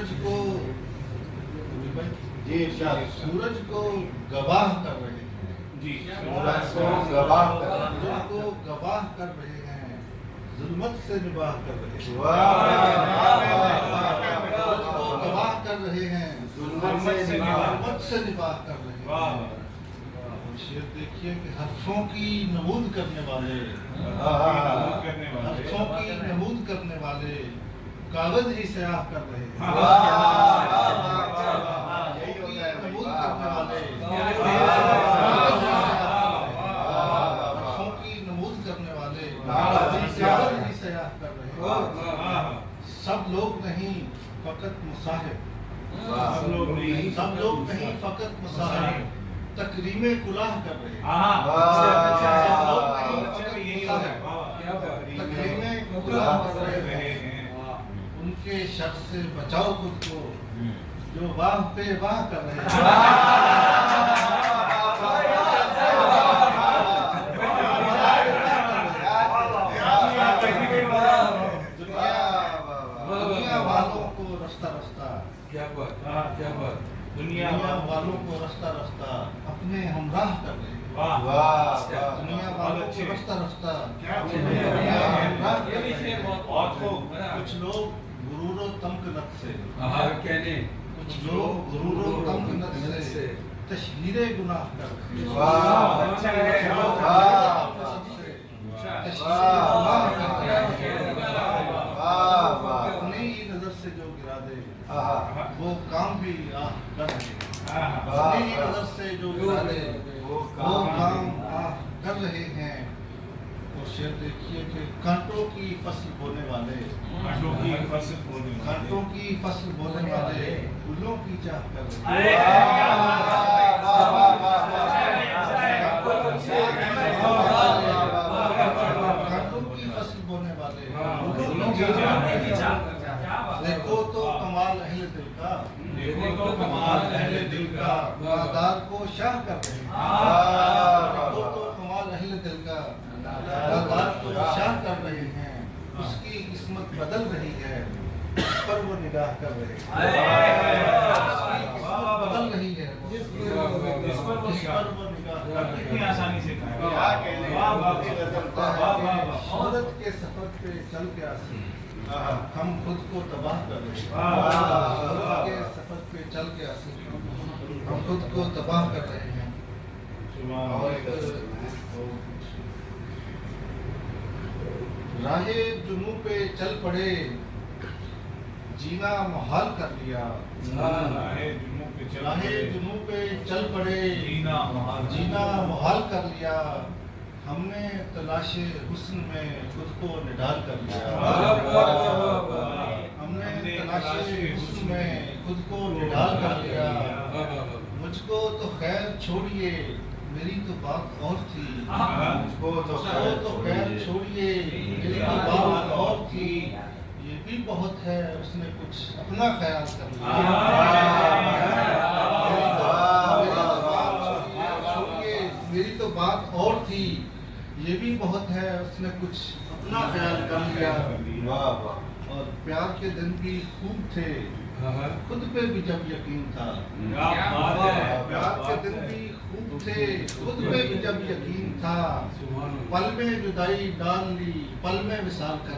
सूरज को जी सूरज को गवाह कर रहे हैं जी सूरज को गवाह कर रहे हैं जुल्मत से निबाह कर रहे हैं सूरज को गवाह कर रहे हैं जुल्मत से निबाह कर रहे हैं। शेर देखिए कि हर्फों की नमूद करने वाले हर्फों की नमूद करने वाले कागज ही स्याह कर रहे हैं नमूद करने वाले हर्फों की नमूद करने वाले कागज ही स्याह कर रहे हैं। सब लोग नहीं फकत मुसाहिब सब लोग नहीं फकत मुसाहिब तकरीमे कुलाह कर रहे हैं तकरीमे कुलाह कर रहे हैं। उनके शर से बचाओ खुद को जो वाह पे वाह कर रहे हैं दुनिया वालों को रास्ता रास्ता क्या बात दुनिया वालों को रास्ता रास्ता अपने हमराह कर रहे हैं दुनिया वालों को रास्ता रास्ता कुछ लोग गुरूरो तमकनत से कुछ लोग गुरूरो तमकनत से तशहीरे गुनाह कर रहे अपनी ही नजर से जो गिरा दे वो काम भी कर रहे हैं अपनी ही नजर से जो गिरा दे वो काम कर रहे हैं। तो शेर देखिए कि कांटों की फसल बोने वाले कांटों की फसल बोने वाले फूलों की चाह कर रहे कांटों की फसल बोने वाले फूलों की चाह देखो तो कमाल अहले दिल का बाजार को शाह कर रहे हैं देखो तो कमाल अहले दिल का बाजार को शाह कर रहे हैं। उसकी किस्मत बदल रही है इस पर वो निगाह कर रहे हैं उसकी किस्मत बदल रही है इस पर वो निगाह कर रहे हैं। आसानी से शोहरत के सफर पे चल के आसी हम खुद को तबाह कर रहे हैं शोहरत के सफर पे चल के आसी हम खुद को तबाह कर रहे हैं। राहे जुनू पे चल पड़े जीना मुहाल कर लिया राहे जुनू पे चल पड़े जीना मुहाल कर लिया। हमने तलाशे हुस्न में खुद को निडाल कर लिया हमने तलाशे हुस्न में खुद को निडाल कर लिया। मुझको तो खैर छोड़िए मेरी तो बात और थी मुझको तो खैर छोड़िए मेरी तो बात और थी ये भी बहुत है उसने कुछ अपना ख्याल कर लिया मेरी तो बात और थी ये भी बहुत है उसने कुछ अपना ख्याल कर लिया। और प्यार के दिन भी खूब थे खुद पे भी जब यकीन था प्यार के दिन भी खूब थे खुद पे भी जब यकीन था। पल में जुदाई डाल ली पल में विसाल कर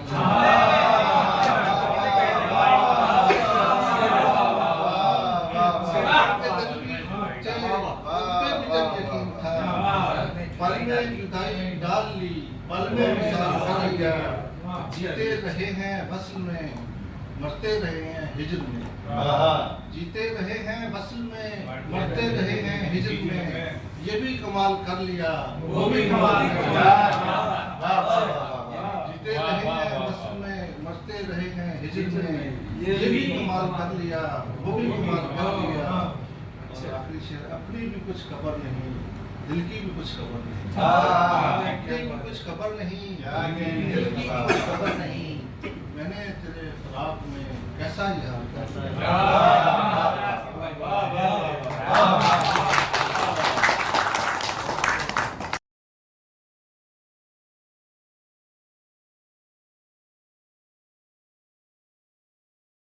पल में जुदाई डाल ली पल में विसाल कर लिया। जीते रहे हैं वस्ल में मरते रहे हैं हिजर में जीते रहे हैं वस्ल में मरते रहे हैं हिजर में ये भी कमाल कर लिया वो भी कमाल कर लिया। जीते रहे हैं वस्ल में मरते रहे हैं हिजर में ये भी कमाल कर लिया वो भी कमाल कर लिया। और आखिरी शेर अपनी भी कुछ खबर नहीं दिल की भी कुछ खबर नहीं अपनी भी कुछ खबर नहीं दिल की भी कुछ खबर नहीं। मैंने तेरे ख्वाब में कैसा यार